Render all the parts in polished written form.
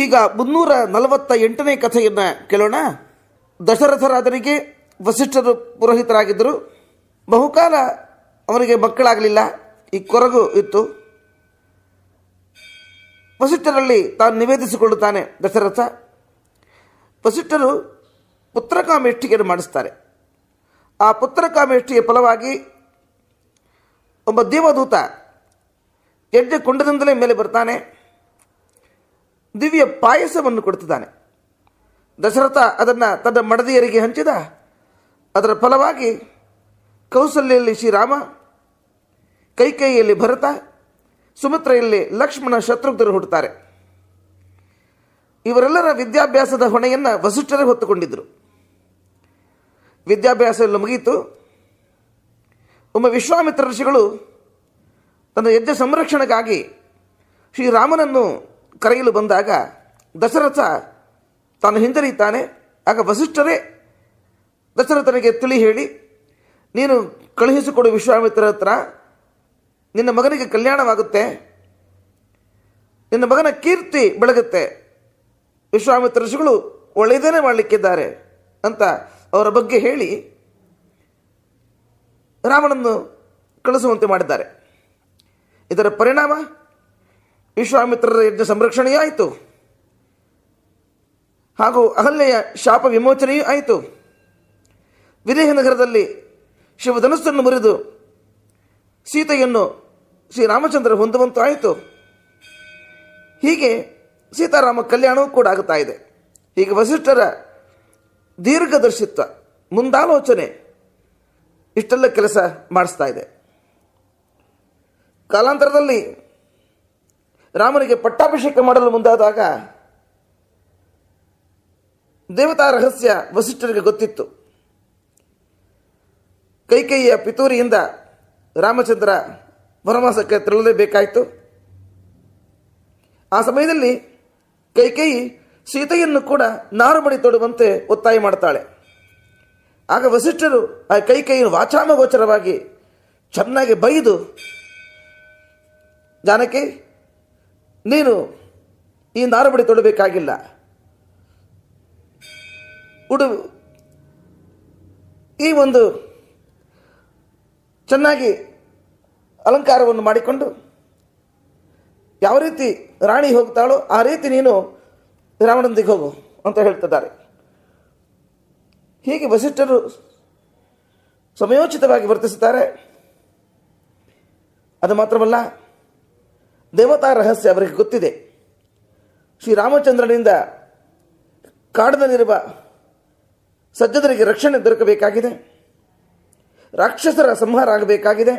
ಈಗ 348ನೇ ಕಥೆಯನ್ನು ಕೇಳೋಣ. ದಶರಥ ರಾಜನಿಗೆ ವಸಿಷ್ಠರು ಪುರೋಹಿತರಾಗಿದ್ದರು. ಬಹುಕಾಲ ಅವನಿಗೆ ಮಕ್ಕಳಾಗಲಿಲ್ಲ. ಈ ಕೊರಗು ಇತ್ತು. ವಸಿಷ್ಠರಲ್ಲಿ ತಾನು ನಿವೇದಿಸಿಕೊಳ್ಳುತ್ತಾನೆ ದಶರಥ. ವಸಿಷ್ಠರು ಪುತ್ರಕಾಮೇಷ್ಟಿಗೆಯನ್ನು ಮಾಡಿಸ್ತಾರೆ. ಆ ಪುತ್ರಕಾಮೇಷ್ಟಿಯ ಫಲವಾಗಿ ಒಬ್ಬ ದೇವದೂತ ಯಜ್ಞ ಕುಂಡದಿಂದಲೇ ಮೇಲೆ ಬರ್ತಾನೆ. ದಿವ್ಯ ಪಾಯಸವನ್ನು ಕೊಡ್ತಿದ್ದಾನೆ. ದಶರಥ ಅದನ್ನು ತನ್ನ ಮಡದಿಯರಿಗೆ ಹಂಚಿದ. ಅದರ ಫಲವಾಗಿ ಕೌಸಲ್ಯಲ್ಲಿ ಶ್ರೀರಾಮ, ಕೈಕೇಯಿಯಲ್ಲಿ ಭರತ, ಸುಮಿತ್ರೆಯಲ್ಲಿ ಲಕ್ಷ್ಮಣ, ಶತ್ರುಘ್ನರು ಹುಟ್ಟುತ್ತಾರೆ. ಇವರೆಲ್ಲರ ವಿದ್ಯಾಭ್ಯಾಸದ ಹೊಣೆಯನ್ನು ವಸಿಷ್ಠರೇ ಹೊತ್ತುಕೊಂಡಿದ್ದರು. ವಿದ್ಯಾಭ್ಯಾಸ ಎಲ್ಲ ಮುಗಿಯಿತು. ಒಮ್ಮೆ ವಿಶ್ವಾಮಿತ್ರ ಋಷಿಗಳು ತನ್ನ ಯಜ್ಞ ಸಂರಕ್ಷಣೆಗಾಗಿ ಶ್ರೀರಾಮನನ್ನು ಕರೆಯಲು ಬಂದಾಗ ದಶರಥ ತಾನು ಹಿಂಜರಿಯುತ್ತಾನೆ. ಆಗ ವಸಿಷ್ಠರೇ ದಶರಥನಿಗೆ ತಿಳಿ ಹೇಳಿ, ನೀನು ಕಳುಹಿಸಿಕೊಡು ವಿಶ್ವಾಮಿತ್ರ ಹತ್ರ, ನಿನ್ನ ಮಗನಿಗೆ ಕಲ್ಯಾಣವಾಗುತ್ತೆ, ನಿನ್ನ ಮಗನ ಕೀರ್ತಿ ಬೆಳಗುತ್ತೆ, ವಿಶ್ವಾಮಿತ್ರ ಋಷಿಗಳು ಒಳ್ಳೆಯದೇನೇ ಮಾಡಲಿಕ್ಕಿದ್ದಾರೆ ಅಂತ ಅವರ ಬಗ್ಗೆ ಹೇಳಿ ರಾಮನನ್ನು ಕಳಿಸುವಂತೆ ಮಾಡಿದ್ದಾರೆ. ಇದರ ಪರಿಣಾಮ ವಿಶ್ವಾಮಿತ್ರರ ಯಜ್ಞ ಸಂರಕ್ಷಣೆಯೂ ಆಯಿತು, ಹಾಗೂ ಅಹಲ್ಯೆಯ ಶಾಪ ವಿಮೋಚನೆಯೂ ಆಯಿತು. ವಿದೇಹ ನಗರದಲ್ಲಿ ಶಿವಧನುಸ್ಸನ್ನು ಮುರಿದು ಸೀತೆಯನ್ನು ಶ್ರೀರಾಮಚಂದ್ರ ಹೊಂದುವಂತೂ ಆಯಿತು. ಹೀಗೆ ಸೀತಾರಾಮ ಕಲ್ಯಾಣವೂ ಕೂಡ ಆಗುತ್ತಾ ಇದೆ. ಹೀಗೆ ವಸಿಷ್ಠರ ದೀರ್ಘದರ್ಶಿತ್ವ, ಮುಂದಾಲೋಚನೆ ಇಷ್ಟೆಲ್ಲ ಕೆಲಸ ಮಾಡಿಸ್ತಾ ಇದೆ. ಕಾಲಾಂತರದಲ್ಲಿ ರಾಮನಿಗೆ ಪಟ್ಟಾಭಿಷೇಕ ಮಾಡಲು ಮುಂದಾದಾಗ ದೇವತಾ ರಹಸ್ಯ ವಸಿಷ್ಠರಿಗೆ ಗೊತ್ತಿತ್ತು. ಕೈಕೇಯಿಯ ಪಿತೂರಿಯಿಂದ ರಾಮಚಂದ್ರ ವನವಾಸಕ್ಕೆ ತೆರಳಲೇಬೇಕಾಯಿತು. ಆ ಸಮಯದಲ್ಲಿ ಕೈಕೇಯಿ ಸೀತೆಯನ್ನು ಕೂಡ ನಾರುಮಡಿ ತೊಡುವಂತೆ ಒತ್ತಾಯ ಮಾಡ್ತಾಳೆ. ಆಗ ವಸಿಷ್ಠರು ಆ ಕೈಕೇಯಿಯನ್ನು ವಾಚಾಮಗೋಚರವಾಗಿ ಚೆನ್ನಾಗಿ ಬೈದು, ಜಾನಕಿ, ನೀನು ಈ ನಾರುಮಡಿ ತೊಡಬೇಕಾಗಿಲ್ಲ, ಈ ಒಂದು ಚೆನ್ನಾಗಿ ಅಲಂಕಾರವನ್ನು ಮಾಡಿಕೊಂಡು ಯಾವ ರೀತಿ ರಾಣಿ ಹೋಗ್ತಾಳೋ ಆ ರೀತಿ ನೀನು ರಾಮನೊಂದಿಗೆ ಹೋಗು ಅಂತ ಹೇಳ್ತಿದ್ದಾರೆ. ಹೀಗೆ ವಸಿಷ್ಠರು ಸಮಯೋಚಿತವಾಗಿ ವರ್ತಿಸುತ್ತಾರೆ. ಅದು ಮಾತ್ರವಲ್ಲ, ದೇವತಾ ರಹಸ್ಯ ಅವರಿಗೆ ಗೊತ್ತಿದೆ. ಶ್ರೀರಾಮಚಂದ್ರನಿಂದ ಕಾಡಿನಲ್ಲಿರುವ ಸಜ್ಜನರಿಗೆ ರಕ್ಷಣೆ ದೊರಕಬೇಕಾಗಿದೆ, ರಾಕ್ಷಸರ ಸಂಹಾರ ಆಗಬೇಕಾಗಿದೆ,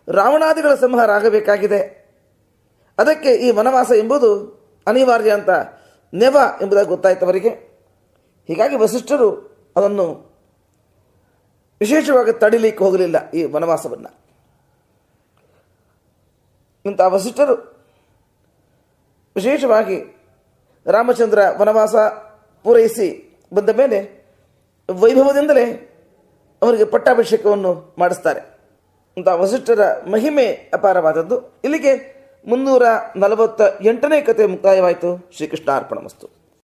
ರಾವಣಾದಿಗಳ ಸಂಹಾರ ಆಗಬೇಕಾಗಿದೆ. ಅದಕ್ಕೆ ಈ ವನವಾಸ ಎಂಬುದು ಅನಿವಾರ್ಯ ಅಂತ ನೆವ ಎಂಬುದಾಗಿ ಗೊತ್ತಾಯಿತು ಅವರಿಗೆ. ಹೀಗಾಗಿ ವಸಿಷ್ಠರು ಅದನ್ನು ವಿಶೇಷವಾಗಿ ತಡಿಲಿಕ್ಕೆ ಹೋಗಲಿಲ್ಲ, ಈ ವನವಾಸವನ್ನು. ಇಂಥ ವಸಿಷ್ಠರು ವಿಶೇಷವಾಗಿ ರಾಮಚಂದ್ರ ವನವಾಸ ಪೂರೈಸಿ ಬಂದ ಮೇಲೆ ವೈಭವದಿಂದಲೇ ಅವರಿಗೆ ಪಟ್ಟಾಭಿಷೇಕವನ್ನು ಮಾಡಿಸ್ತಾರೆ. ಇಂಥ ವಸಿಷ್ಠರ ಮಹಿಮೆ ಅಪಾರವಾದದ್ದು. ಇಲ್ಲಿಗೆ 348ನೇ ಕಥೆ ಮುಕ್ತಾಯವಾಯಿತು. ಶ್ರೀಕೃಷ್ಣ ಅರ್ಪಣಮಸ್ತು.